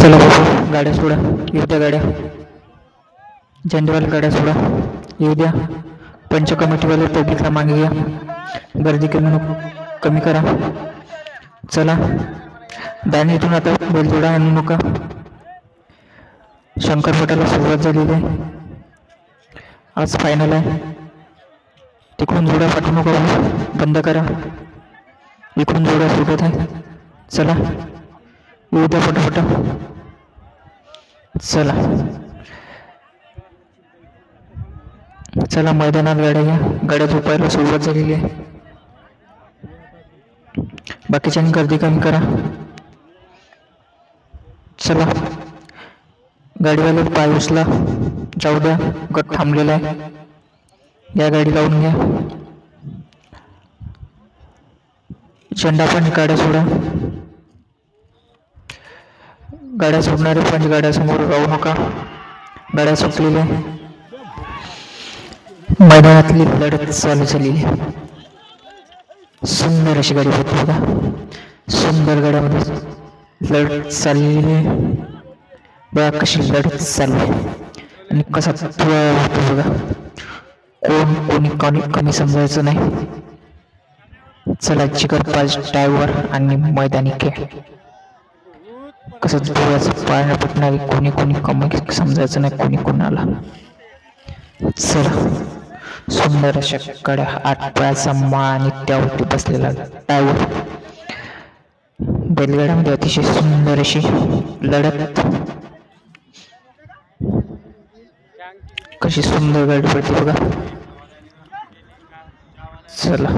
चला बाबा, गाड्या सोडा, येऊ द्या गाड्या. झेंडेवाले गाड्या सोडा, येऊ द्या. पंच कमिटीवाले पब्लिकला मागे घ्या. गर्दी कमी करा. चला, दानीतून आता बैलजोडा आणू नका. शंकरपटाला सुरुवात झालेली आहे. आज फायनल आहे. तिकडून जोड्या पाठवू नका, बंद करा. इकडून जोड्या सुटत आहे. चला, येऊ द्या पटापट. चला चला, मैदानात गाड्या घ्या. गाड्या झोपायला सुरुवात झालेली आहे. बाकीच्यांनी गर्दी कमी करा. चला, गाडीवाले पाय उचला, जाऊ द्या. गट थांबलेला आहे. या गाडी लावून घ्या. झेंडा पण गाड्या सोडा. गाड्या सोडणारे पण गाड्यासमोर राहू नका. गाड्या सुटलेल्या. मैदानातली लढत चालू झालेली. सुंदर अशी गाडी होती बघा. सुंदर गाड्यामध्ये लढत चाललेली. बघा कशी लढत चालली आणि कसा होतो बघा. कोणी कमी समजायचं नाही. चला, जिगर पाच ड्रायव्हर आणि मैदानी खेळ. कसं जोराचं पाळणं पटणारी. कोणी कमी समजायचं नाही कोणी कोणाला. चला, सुंदर अशा गाड्या. 8 पायाचा मान त्यावरती बसलेला ड्रायव्हर. बैलगाड्यामध्ये अतिशय सुंदर अशी लढत. कशी सुंदर गाडी पडते बघा. चला.